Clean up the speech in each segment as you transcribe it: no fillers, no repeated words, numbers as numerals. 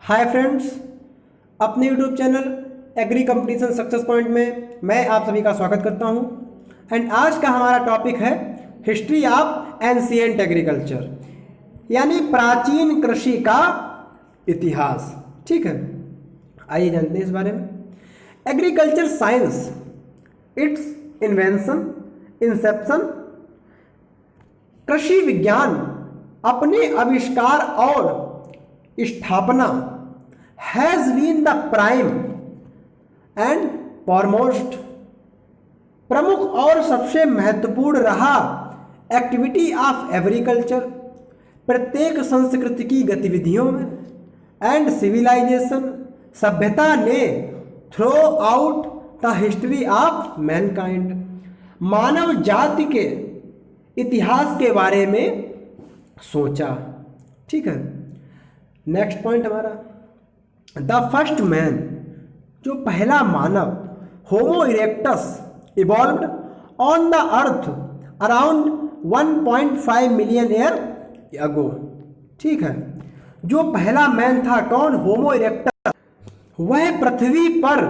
हाय friends, अपने YouTube channel agri competition success point में मैं आप सभी का स्वागत करता हूं। एंड आज का हमारा टॉपिक है हिस्ट्री ऑफ एंशिएंट एग्रीकल्चर, यानी प्राचीन कृषि का इतिहास। ठीक है, आइए जानते हैं इस बारे में। Agriculture science, its invention, inception. कृषि विज्ञान अपने आविष्कार और स्थापना has been the prime and foremost, प्रमुख और सबसे महत्वपूर्ण रहा एक्टिविटी ऑफ एग्रीकल्चर प्रत्येक संस्कृति की गतिविधियों में एंड सिविलाइजेशन, सभ्यता ने throughout the history of mankind, मानव जाति के इतिहास के बारे में सोचा। ठीक है, नेक्स्ट पॉइंट हमारा द फर्स्ट मैन, जो पहला मानव, Homo erectus evolved on the earth around 1.5 million year ago. ठीक है, जो पहला मैन था कौन? Homo erectus. वह पृथ्वी पर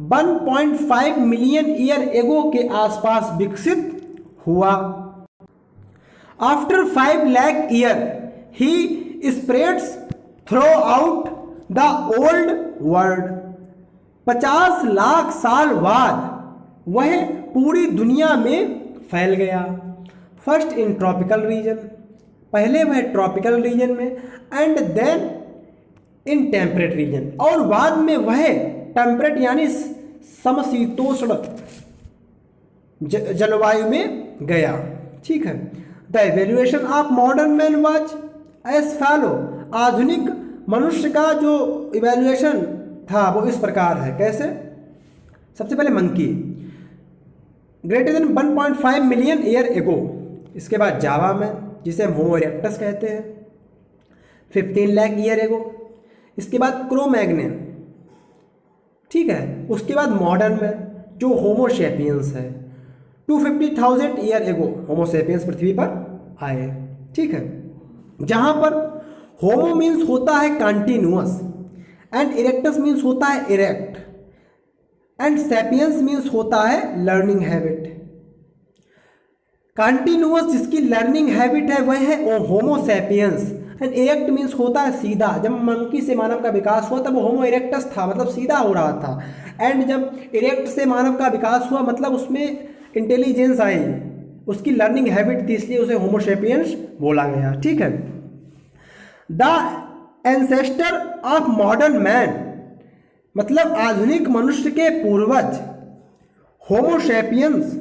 1.5 मिलियन ईयर एगो के आसपास विकसित हुआ। After 5 lakh year he spreads through out the old world. 50 lakh साल बाद वह पूरी दुनिया में फैल गया। फर्स्ट इन ट्रॉपिकल रीजन, पहले वह ट्रॉपिकल रीजन में, and then in temperate region, और बाद में वह टेम्परेट यानी समशीतोष्ण जलवायु में गया। ठीक है, the evolution of modern man was as follow. आधुनिक मनुष्य का जो इवैल्यूएशन था वो इस प्रकार है। कैसे? सबसे पहले monkey, greater than 1.5 million year एगो। इसके बाद जावा मैन, जिसे हम होमो इरेक्टस कहते हैं, 15 लाख ईयर एगो। इसके बाद क्रोमैग्नन। ठीक है, उसके बाद मॉडर्न मैन जो होमो सेपियंस है, 250,000 ईयर एगो होमो सेपियंस पृथ्वी पर आए। ठीक है, जहां पर होमो मीन्स होता है कंटिन्यूअस, एंड इरेक्टस मीन्स होता है इरेक्ट, एंड सैपियंस मीन्स होता है लर्निंग हैबिट। कंटिन्यूअस जिसकी लर्निंग हैबिट है वह है Homo sapiens, and erect means होता है सीधा। जब मंकी से मानव का विकास हुआ तब वो होमो इरेक्टस था, मतलब सीधा हो रहा था, एंड जब इरेक्ट से मानव का विकास हुआ मतलब उसमें इंटेलिजेंस आई, उसकी लर्निंग हैबिट थी, इसलिए उसे होमो सैपियंस बोला गया। ठीक है, the ancestor of modern man, मतलब आधुनिक मनुष्य के पूर्वज, Homo sapiens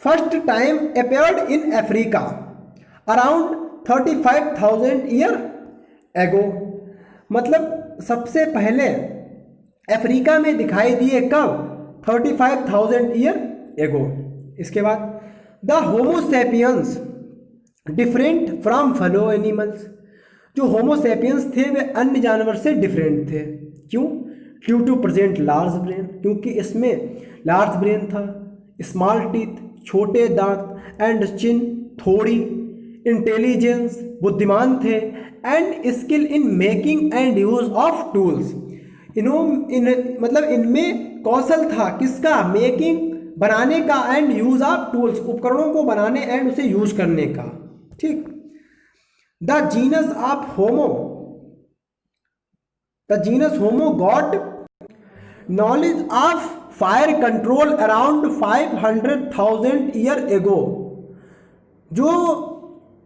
first time appeared in Africa around 35,000 year ago. मतलब सबसे पहले अफ्रीका में दिखाई दिए कब? 35,000 ईयर एगो। इसके बाद the Homo sapiens different from fellow animals, जो होमो सैपियंस थे वे अन्य जानवर से डिफरेंट थे। क्यों? Due to present large brain, क्योंकि इसमें लार्ज ब्रेन था, स्मॉल टीथ छोटे दांत, एंड चिन थोड़ी, इंटेलिजेंस बुद्धिमान थे, and skill in making and use of tools. मतलब इनमें कौशल था किसका? मेकिंग बनाने का, एंड यूज ऑफ टूल्स उपकरणों को बनाने एंड उसे यूज करने का। ठीक, the genus homo got knowledge of fire control around 500,000 year ago. जो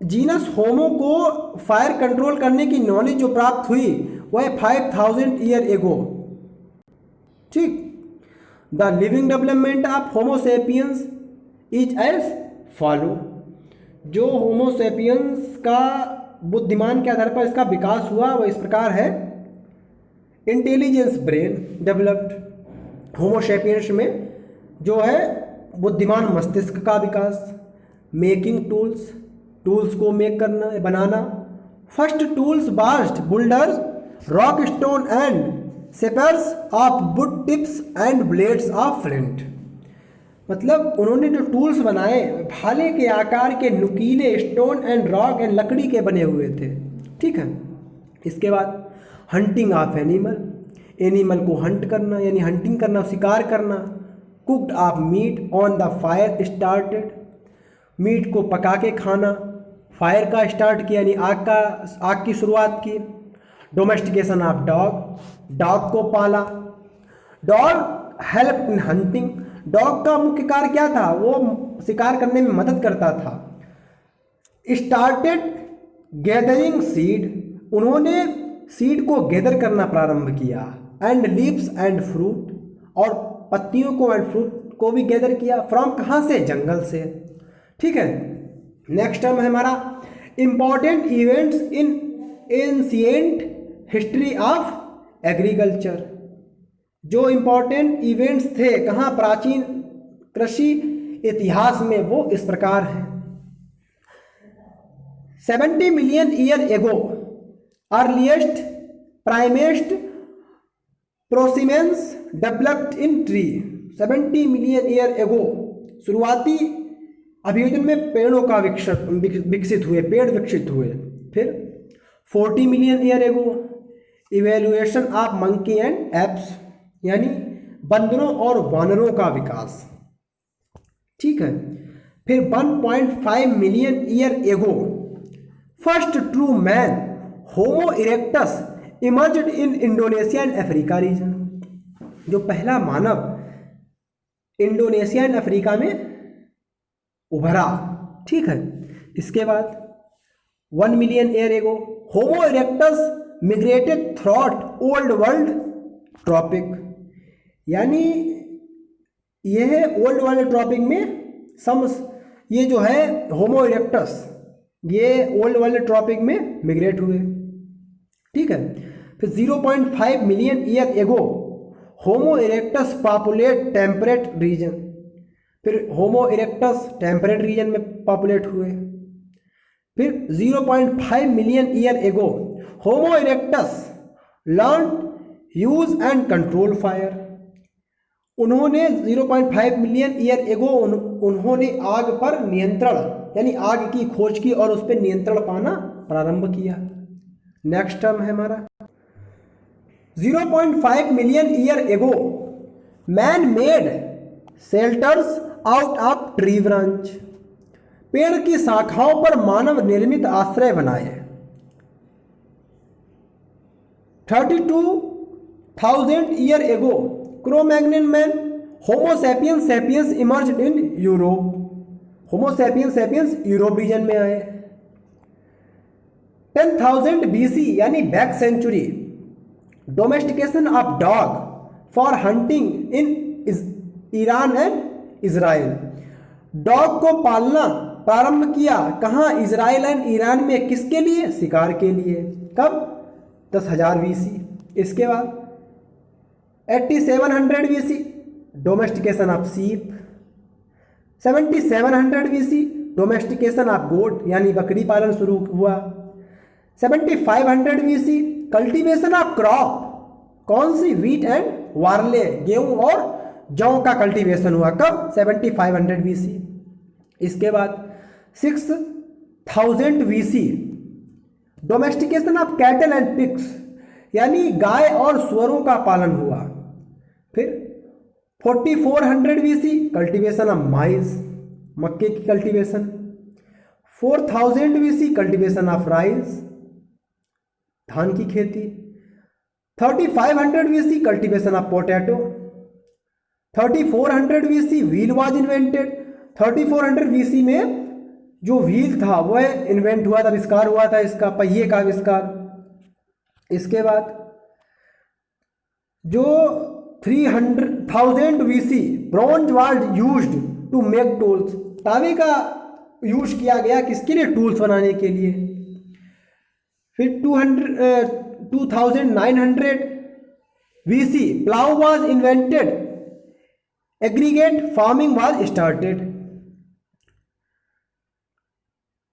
जीनस होमो को फायर कंट्रोल करने की नॉलेज जो प्राप्त हुई वह 5,000 ईयर एगो। ठीक, the living development of homo sapiens is as follow. जो होमो सेपियंस का बुद्धिमान के आधार पर इसका विकास हुआ वह इस प्रकार है। Intelligence brain developed, Homo sapiens में जो है बुद्धिमान मस्तिष्क का विकास। मेकिंग टूल्स, टूल्स को मेक करना, बनाना। First tools bast boulders, rock stone and scrapers of wood tips and blades of flint. मतलब उन्होंने जो टूल्स बनाए भाले के आकार के नुकीले स्टोन एंड रॉक एंड लकड़ी के बने हुए थे। ठीक है, इसके बाद हंटिंग ऑफ एनिमल, एनिमल को हंट करना यानी हंटिंग करना, शिकार करना। Cooked of meat on the fire started, meat को पका के खाना, फायर का स्टार्ट किया यानी आग की शुरुआत की। डोमेस्टिकेशन ऑफ डॉग, डॉग को पाला। Dog help in hunting, dog का मुख्य कार्य क्या था, वो शिकार करने में मदद करता था। स्टार्टेड गैदरिंग सीड, उन्होंने सीड को गैदर करना प्रारंभ किया। एंड लीव्स एंड फ्रूट, और पत्तियों को एंड फ्रूट को भी गैदर किया। फ्रॉम कहाँ से, जंगल से। ठीक है, नेक्स्ट टर्म है हमारा important events in ancient history of agriculture. जो इंपॉर्टेंट इवेंट्स थे कहाँ, प्राचीन कृषि इतिहास में, वो इस प्रकार हैं। 70 million year ago earliest primates prosimians developed in tree. 70 million year ago शुरुआती अभियोजन में पेड़ों का विकसित हुए, पेड़ विकसित हुए। फिर 40 मिलियन ईयर एगो evaluation of monkey and apps, यानी बंदरों और वानरों का विकास। ठीक है, फिर 1.5 मिलियन ईयर एगो first true man homo erectus emerged in Indonesia and Africa reason. जो पहला मानव इंडोनेशिया एंड अफ्रीका में उभरा। ठीक है, इसके बाद 1 million year ago Homo erectus migrated through old world tropic, यानी यह ओल्ड वर्ल्ड ट्रॉपिक में ये जो है होमो इरेक्टस, ये ओल्ड वर्ल्ड ट्रॉपिक में मिग्रेट हुए। ठीक है, फिर 0.5 million year ago Homo erectus populate temperate region, फिर होमो इरेक्टस टेम्परेट रीजन में पॉपुलेट हुए। फिर 0.5 million year ago Homo erectus learn use and control fire, उन्होंने 0.5 मिलियन ईयर एगो उन्होंने आग पर नियंत्रण यानी आग की खोज की और उस पर नियंत्रण पाना प्रारंभ किया। नेक्स्ट टर्म है हमारा 0.5 मिलियन ईयर एगो man made shelters out of tree branch, पेड़ की शाखाओं पर मानव निर्मित आश्रय बनाए। 32,000 year ago Cro-Magnon man homo sapiens sapiens emerged in Europe, homo sapiens sapiens Europe region में आए। 10,000 BC यानी back century domestication of dog for hunting in Iran and Israel, dog को पालना प्रारंभ किया कहाँ, इजराइल एंड ईरान में, किसके लिए, शिकार के लिए। कब, 10,000 BC। इसके बाद 8700 BC डोमेस्टिकेशन ऑफ सीप। 7700 BC डोमेस्टिकेशन ऑफ गोट यानी बकरी पालन शुरू हुआ। 7500 BC कल्टीवेशन ऑफ क्रॉप, कौन सी, व्हीट एंड वार्ले, गेहूं और जौ का कल्टीवेशन हुआ। कब, 7500 BC। इसके बाद 6000 BC domestication of cattle and pigs यानी गाय और सुअरों का पालन हुआ। फिर 4400 BC कल्टीवेशन ऑफ माइज, मक्के की cultivation. 4000 BC cultivation of rice, धान की खेती। 3500 BC cultivation of potato. 3400 BC wheel was invented, 3400 BC में जो व्हील था वह इन्वेंट हुआ था, आविष्कार हुआ था, इसका पहिए का आविष्कार। इसके बाद जो 300,000 BC bronze was used to make tools, तांबे का यूज किया गया किसके लिए, टूल्स बनाने के लिए। फिर 2900 BC plough was invented, aggregate farming was started.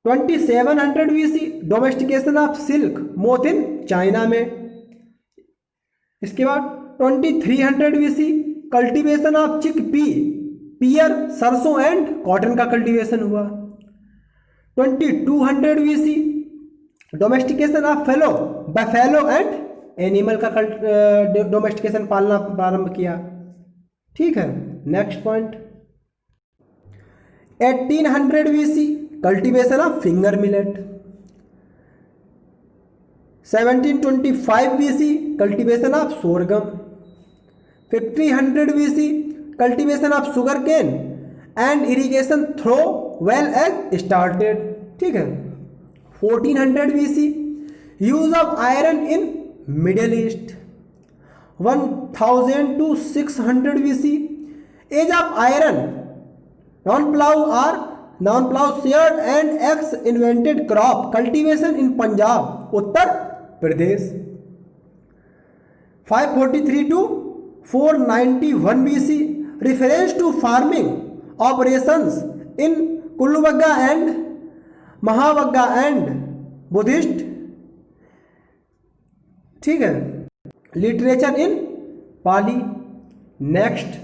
2700 BC domestication of silk, moth in China में। इसके बाद 2300 BC cultivation of chickpea, pear, सरसों एंड कॉटन का कल्टीवेशन हुआ। 2200 BC domestication of buffalo and animal का डोमेस्टिकेशन पालना प्रारंभ किया। ठीक है, next point 1800 BC cultivation of finger millet. 1725 BC cultivation of sorghum. 1500 BC cultivation of sugarcane and irrigation throw well age started. ठीक है, 1400 BC use of iron in Middle East. 1000 to 600 BC age of iron, non plough shared and axe invented crop cultivation in Punjab Uttar Pradesh. 543 to 491 BC reference to farming operations in Cullavagga and Mahavagga and Buddhist. ठीक है, literature in Pali. Next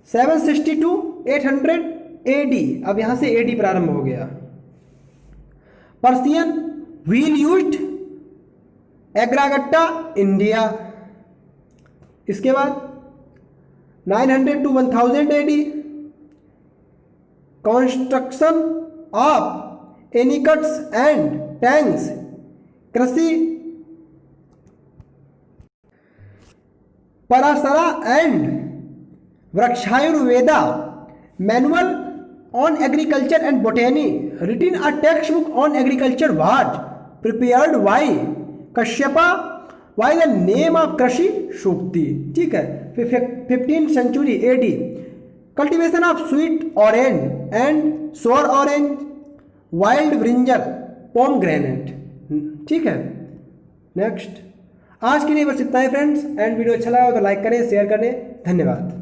760 to 800 AD, अब यहां से AD प्रारंभ हो गया। Persian wheel used एग्रागट्टा India. इसके बाद 900 to 1000 AD construction of anicuts and tanks कृषि। Parashara and Vrikshayurveda manual on agriculture and botany written a textbook on agriculture was prepared by कश्यपा by the name of कृषि सूक्ति। ठीक है, 15th century AD cultivation of sweet orange and सोर orange, wild brinjal, pomegranate. ठीक है, next आज के लिए बस इतना ही फ्रेंड्स, एंड वीडियो अच्छा लगा तो लाइक करें, शेयर करें। धन्यवाद।